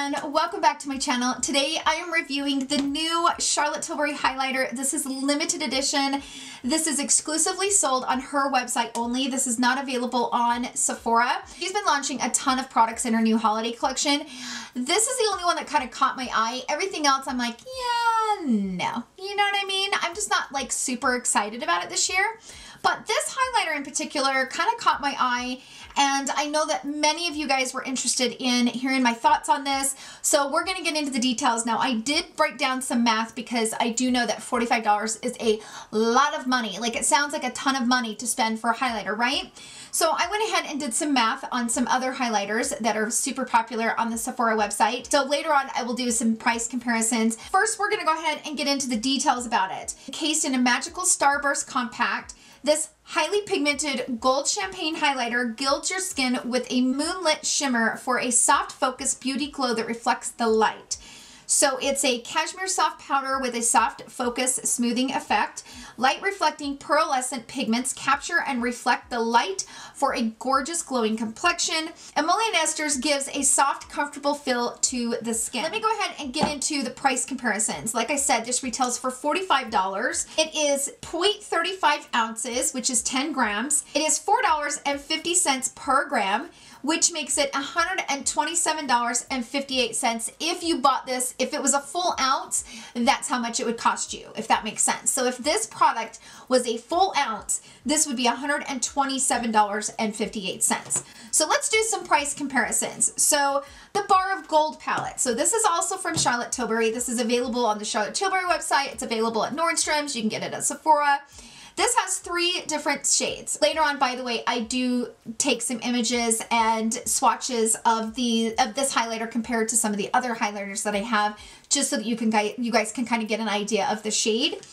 and welcome back to my channel. Today I am reviewing the new Charlotte Tilbury highlighter. This is limited edition. This is exclusively sold on her website only. This is not available on Sephora. She's been launching a ton of products in her new holiday collection. This is the only one that kind of caught my eye. Everything else I'm like, yeah, no. You know what I mean? I'm just not like super excited about it this year. But this highlighter in particular kind of caught my eye, and I know that many of you guys were interested in hearing my thoughts on this, so we're going to get into the details. Now, I did break down some math because I do know that $45 is a lot of money. Like, it sounds like a ton of money to spend for a highlighter, right? So I went ahead and did some math on some other highlighters that are super popular on the Sephora website. So later on, I will do some price comparisons. First, we're going to go ahead and get into the details about it. Encased in a magical starburst compact, this highly pigmented gold champagne highlighter gilds your skin with a moonlit shimmer for a soft focused beauty glow that reflects the light. So it's a cashmere soft powder with a soft focus smoothing effect. Light reflecting pearlescent pigments capture and reflect the light for a gorgeous glowing complexion. Emollient esters gives a soft, comfortable feel to the skin. Let me go ahead and get into the price comparisons. Like I said, this retails for $45. It is 0.35 ounces, which is 10 grams. It is $4.50 per gram, which makes it $127.58 if you bought this. If it was a full ounce, that's how much it would cost you, if that makes sense. So if this product was a full ounce, this would be $127.58. So let's do some price comparisons. So the Bar of Gold palette. So this is also from Charlotte Tilbury. This is available on the Charlotte Tilbury website. It's available at Nordstrom's. You can get it at Sephora. This has 3 different shades. Later on, by the way, I do take some images and swatches of this highlighter compared to some of the other highlighters that I have, just so that you guys can kind of get an idea of the shade.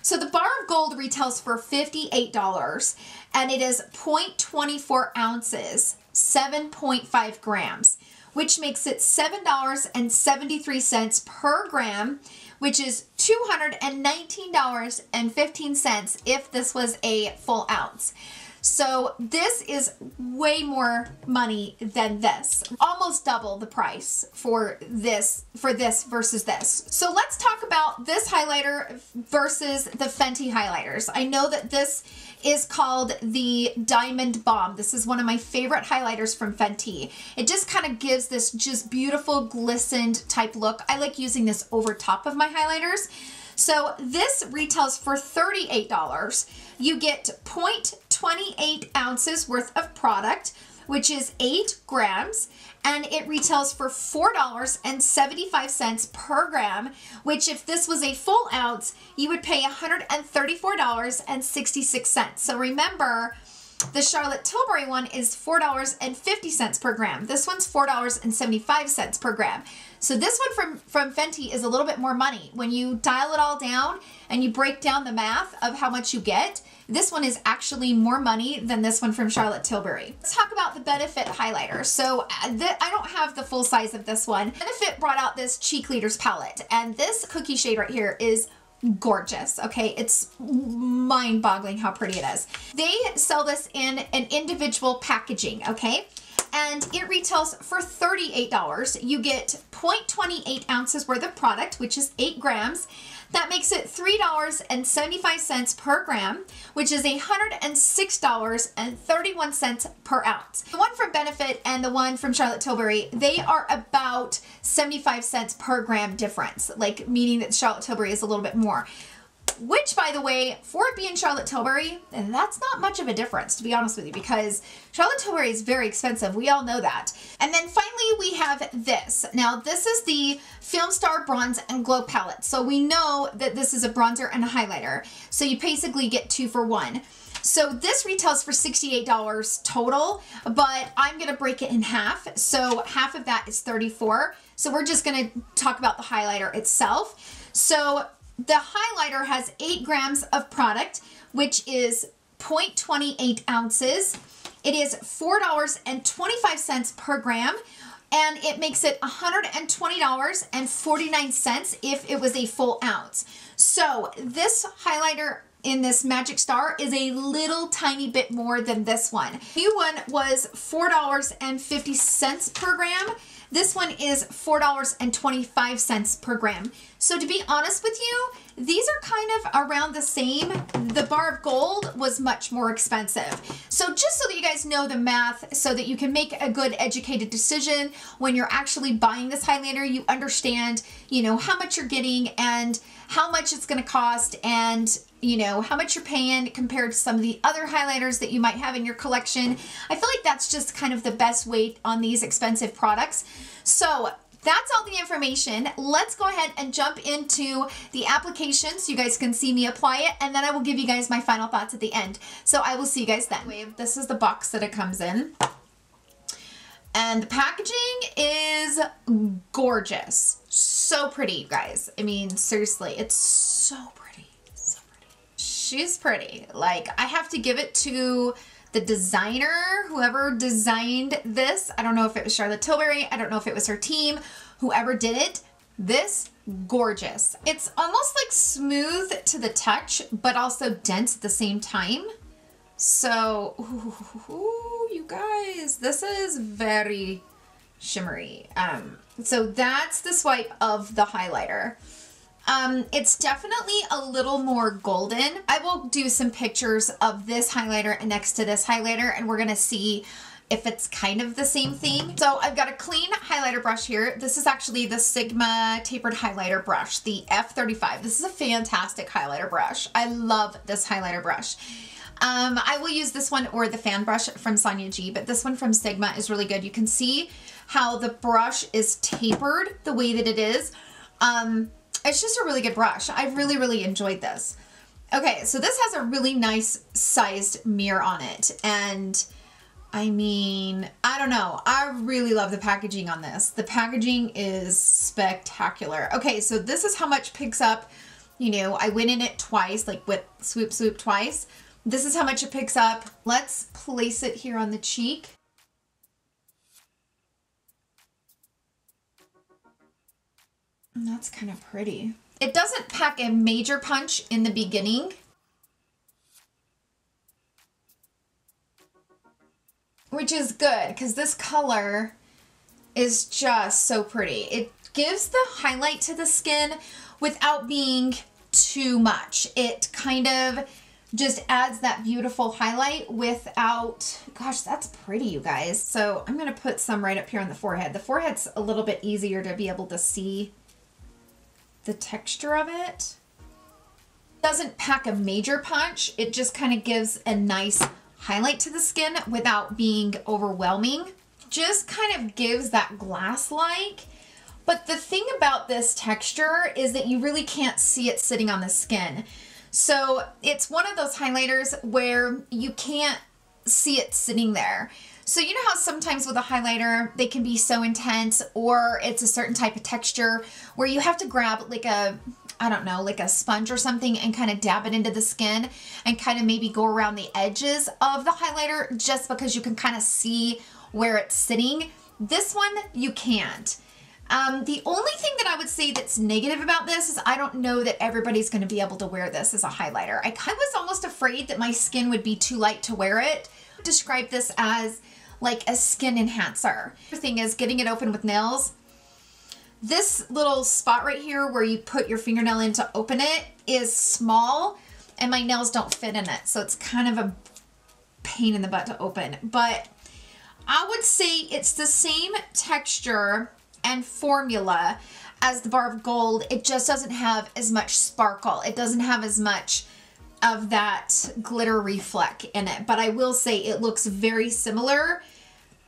So the Bar of Gold retails for $58, and it is 0.24 ounces, 7.5 grams, which makes it $7.73 per gram, which is $219.15 if this was a full ounce. So this is way more money than this. Almost double the price for this versus this. So let's talk about this highlighter versus the Fenty highlighters. I know that this is called the Diamond Bomb. This is one of my favorite highlighters from Fenty. It just kind of gives this just beautiful glistened type look. I like using this over top of my highlighters. So this retails for $38. You get 0.28 ounces worth of product, which is 8 grams, and it retails for $4.75 per gram, which if this was a full ounce, you would pay $134.66. So remember, the Charlotte Tilbury one is $4.50 per gram. This one's $4.75 per gram. So this one from Fenty is a little bit more money. When you dial it all down and you break down the math of how much you get, this one is actually more money than this one from Charlotte Tilbury. Let's talk about the Benefit highlighter. So I don't have the full size of this one. Benefit brought out this Cheek Leaders palette, and this cookie shade right here is gorgeous. Okay, it's mind-boggling how pretty it is. They sell this in an individual packaging, okay? And it retails for $38. You get 0.28 ounces worth of product, which is 8 grams. That makes it $3.75 per gram, which is $106.31 per ounce. The one from Benefit and the one from Charlotte Tilbury, they are about 75 cents per gram difference, like meaning that Charlotte Tilbury is a little bit more. Which, by the way, for it being Charlotte Tilbury, that's not much of a difference, to be honest with you, because Charlotte Tilbury is very expensive. We all know that. And then finally, we have this. Now, this is the Film Star Bronze and Glow palette. So we know that this is a bronzer and a highlighter. So you basically get 2 for 1. So this retails for $68 total, but I'm going to break it in half. So half of that is $34. So we're just going to talk about the highlighter itself. So the highlighter has 8 grams of product, which is 0.28 ounces. It is $4.25 per gram, and it makes it $120.49 if it was a full ounce. So this highlighter in this Magic Star is a little tiny bit more than this one. The new one was $4.50 per gram. This one is $4.25 per gram. So to be honest with you, these are kind of around the same. The bar of gold was much more expensive. So just so that you guys know the math, so that you can make a good educated decision when you're actually buying this highlighter, you understand, you know, how much you're getting and how much it's going to cost, and you know, how much you're paying compared to some of the other highlighters that you might have in your collection. I feel like that's just kind of the best way on these expensive products. So that's all the information. Let's go ahead and jump into the application so you guys can see me apply it, and then I will give you guys my final thoughts at the end. So I will see you guys then. This is the box that it comes in. And the packaging is gorgeous. So pretty, you guys. I mean, seriously, it's so pretty. So pretty. She's pretty. Like, I have to give it to the designer, whoever designed this. I don't know if it was Charlotte Tilbury. I don't know if it was her team. Whoever did it, this, gorgeous. It's almost like smooth to the touch, but also dense at the same time. So, ooh, you guys, this is very shimmery. So that's the swipe of the highlighter. It's definitely a little more golden. I will do some pictures of this highlighter next to this highlighter, and we're gonna see if it's kind of the same thing. So I've got a clean highlighter brush here. This is actually the Sigma tapered highlighter brush, the F35. This is a fantastic highlighter brush. I love this highlighter brush. I will use this one or the fan brush from Sonia G, but this one from Sigma is really good. You can see how the brush is tapered the way that it is. It's just a really good brush. I've really, really enjoyed this. Okay, so this has a really nice sized mirror on it. And I mean, I don't know. I really love the packaging on this. The packaging is spectacular. Okay, so this is how much picks up. You know, I went in it twice, like with swoop, swoop twice. This is how much it picks up. Let's place it here on the cheek. And that's kind of pretty. It doesn't pack a major punch in the beginning, which is good because this color is just so pretty. It gives the highlight to the skin without being too much. It kind of just adds that beautiful highlight without, gosh, that's pretty, you guys. So I'm going to put some right up here on the forehead. The forehead's a little bit easier to be able to see the texture of it. Doesn't pack a major punch. It just kind of gives a nice highlight to the skin without being overwhelming. Just kind of gives that glass-like. But the thing about this texture is that you really can't see it sitting on the skin. So it's one of those highlighters where you can't see it sitting there. So you know how sometimes with a highlighter, they can be so intense, or it's a certain type of texture where you have to grab like a, I don't know, like a sponge or something and kind of dab it into the skin and kind of maybe go around the edges of the highlighter just because you can kind of see where it's sitting. This one, you can't. The only thing that I would say that's negative about this is I don't know that everybody's going to be able to wear this as a highlighter. I kind of was almost afraid that my skin would be too light to wear it. Describe this as like a skin enhancer. The thing is getting it open with nails. This little spot right here where you put your fingernail in to open it is small and my nails don't fit in it. So it's kind of a pain in the butt to open. But I would say it's the same texture and formula as the Bar of Gold. It just doesn't have as much sparkle. It doesn't have as much of that glitter reflect in it. But I will say it looks very similar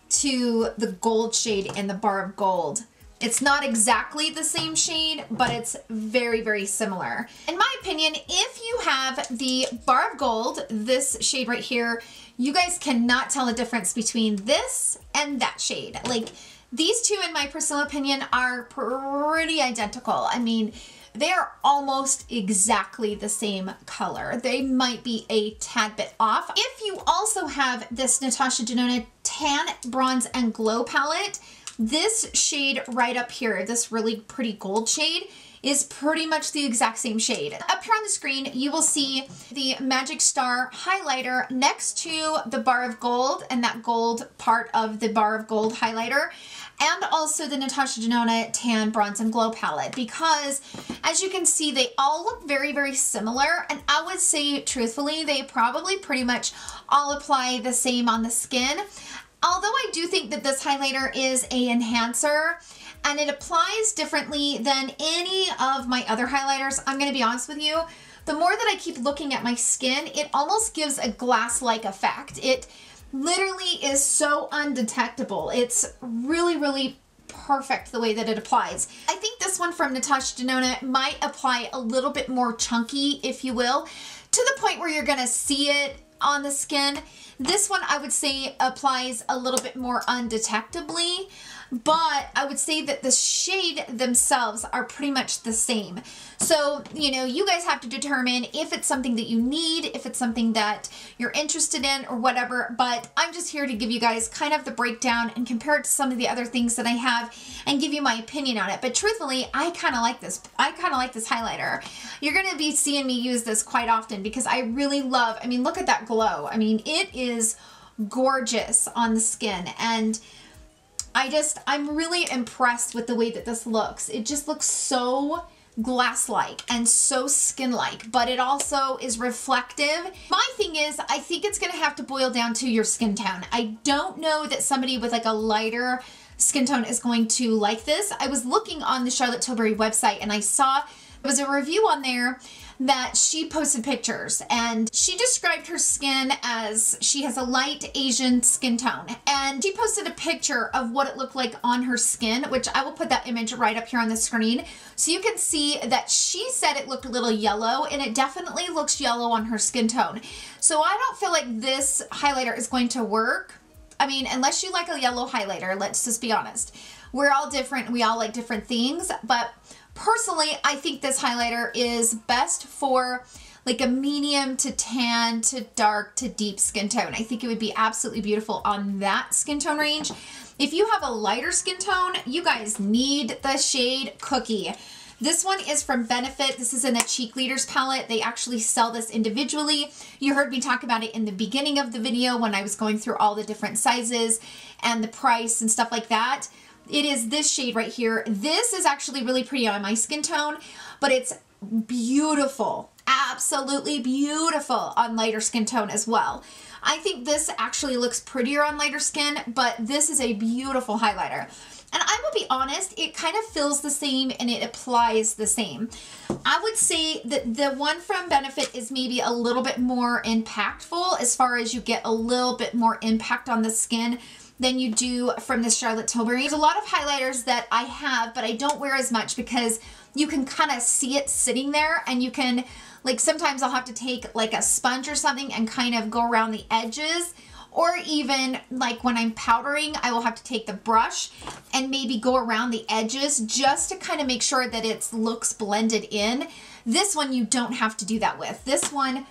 to the gold shade in the Bar of Gold. It's not exactly the same shade, but it's very, very similar. In my opinion, if you have the Bar of Gold, this shade right here, you guys cannot tell the difference between this and that shade. Like, these two, in my personal opinion, are pretty identical. I mean, they're almost exactly the same color. They might be a tad bit off. If you also have this Natasha Denona Tan, Bronze, and Glow palette, this shade right up here, this really pretty gold shade, is pretty much the exact same shade. Up here on the screen, you will see the Magic Star highlighter next to the Bar of Gold and that gold part of the Bar of Gold highlighter. and also the Natasha Denona Tan Bronze and Glow palette, because as you can see, they all look very, very similar, and I would say truthfully, they probably pretty much all apply the same on the skin. Although I do think that this highlighter is a enhancer, and it applies differently than any of my other highlighters. I'm going to be honest with you, the more that I keep looking at my skin, it almost gives a glass-like effect. It literally is so undetectable. It's really, really perfect the way that it applies. I think this one from Natasha Denona might apply a little bit more chunky, if you will, to the point where you're going to see it on the skin. This one I would say applies a little bit more undetectably, but I would say that the shade themselves are pretty much the same. So, you know, you guys have to determine if it's something that you need, if it's something that you're interested in or whatever, but I'm just here to give you guys kind of the breakdown and compare it to some of the other things that I have and give you my opinion on it. But truthfully, I kind of like this. I kind of like this highlighter. You're going to be seeing me use this quite often because I really love, I mean, look at that glow. I mean, it is gorgeous on the skin, and I'm really impressed with the way that this looks. It just looks so glass-like and so skin-like, but it also is reflective. My thing is, I think it's gonna have to boil down to your skin tone. I don't know that somebody with like a lighter skin tone is going to like this. I was looking on the Charlotte Tilbury website and I saw there was a review on there that she posted pictures, and she described her skin as she has a light Asian skin tone, and she posted a picture of what it looked like on her skin, which I will put that image right up here on the screen so you can see that she said it looked a little yellow, and it definitely looks yellow on her skin tone. So I don't feel like this highlighter is going to work. I mean, unless you like a yellow highlighter, let's just be honest. We're all different, we all like different things, but personally, I think this highlighter is best for like a medium to tan to dark to deep skin tone. I think it would be absolutely beautiful on that skin tone range. If you have a lighter skin tone, you guys need the shade Cookie. This one is from Benefit. This is in the Cheek Leaders palette. They actually sell this individually. You heard me talk about it in the beginning of the video when I was going through all the different sizes and the price and stuff like that. It is this shade right here. This is actually really pretty on my skin tone, but it's beautiful, absolutely beautiful on lighter skin tone as well. I think this actually looks prettier on lighter skin, but this is a beautiful highlighter. And I will be honest, it kind of feels the same and it applies the same. I would say that the one from Benefit is maybe a little bit more impactful as far as you get a little bit more impact on the skin than you do from the Charlotte Tilbury. There's a lot of highlighters that I have, but I don't wear as much because you can kind of see it sitting there, and you can, like, sometimes I'll have to take like a sponge or something and kind of go around the edges, or even like when I'm powdering, I will have to take the brush and maybe go around the edges just to kind of make sure that it looks blended in. This one you don't have to do that with. This one,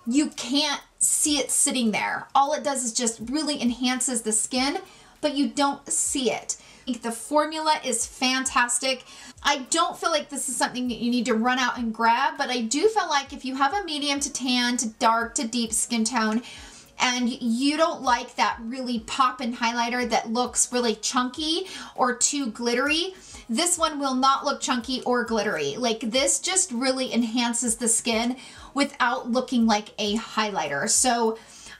you can't see it sitting there. All it does is just really enhances the skin, but you don't see it. I think the formula is fantastic. I don't feel like this is something that you need to run out and grab, but I do feel like if you have a medium to tan to dark to deep skin tone, and you don't like that really pop-in highlighter that looks really chunky or too glittery, this one will not look chunky or glittery. Like, this just really enhances the skin without looking like a highlighter. So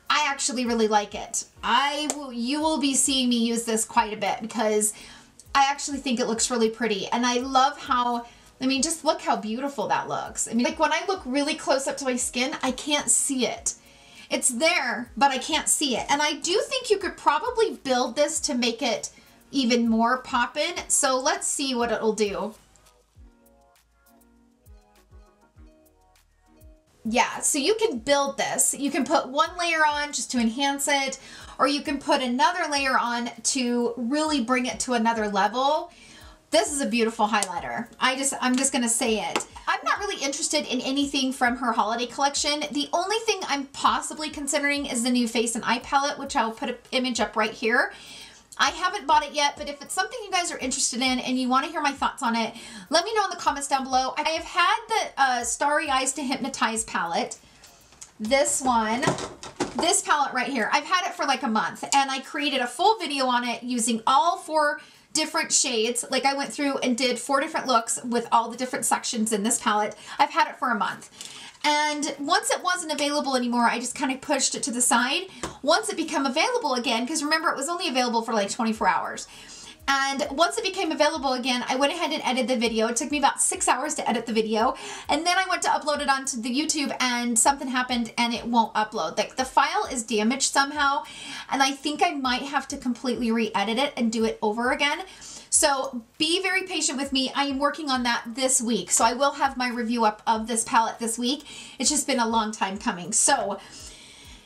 I actually really like it. You will be seeing me use this quite a bit because I actually think it looks really pretty. And I love how, I mean, just look how beautiful that looks. I mean, like when I look really close up to my skin, I can't see it. It's there, but I can't see it. And I do think you could probably build this to make it even more pop-in. So let's see what it'll do. Yeah, so you can build this. You can put one layer on just to enhance it, or you can put another layer on to really bring it to another level. This is a beautiful highlighter. I'm just gonna say it. I'm not really interested in anything from her holiday collection. The only thing I'm possibly considering is the new Face and Eye palette, which I'll put an image up right here. I haven't bought it yet, but if it's something you guys are interested in and you want to hear my thoughts on it, let me know in the comments down below. I have had the Starry Eyes to Hypnotize palette. This one, this palette right here. I've had it for like a month, and I created a full video on it using all 4 different shades. Like I went through and did 4 different looks with all the different sections in this palette. I've had it for a month. And once it wasn't available anymore, I just kind of pushed it to the side. Once it became available again, because remember it was only available for like 24 hours. And once it became available again, I went ahead and edited the video. It took me about 6 hours to edit the video. And then I went to upload it onto the YouTube and something happened and it won't upload. Like the file is damaged somehow. And I think I might have to completely re-edit it and do it over again. So be very patient with me. I am working on that this week. So I will have my review up of this palette this week. It's just been a long time coming. So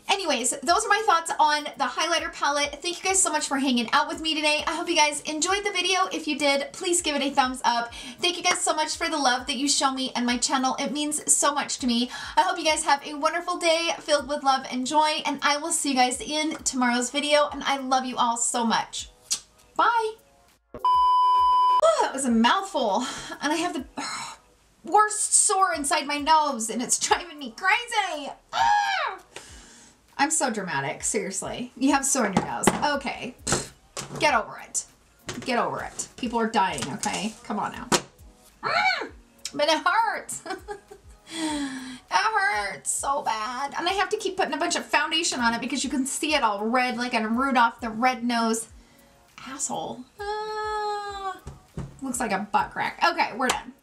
anyways, those are my thoughts on the highlighter palette. Thank you guys so much for hanging out with me today. I hope you guys enjoyed the video. If you did, please give it a thumbs up. Thank you guys so much for the love that you show me and my channel. It means so much to me. I hope you guys have a wonderful day filled with love and joy, and I will see you guys in tomorrow's video, and I love you all so much. Bye. Oh, that was a mouthful, and I have the worst sore inside my nose, and it's driving me crazy. I'm so dramatic, seriously. You have sore in your nose. Okay, get over it. Get over it. People are dying, okay? Come on now. But it hurts. It hurts so bad. And I have to keep putting a bunch of foundation on it because you can see it all red like a Rudolph the Red-Nosed Asshole. Looks like a butt crack. Okay, we're done.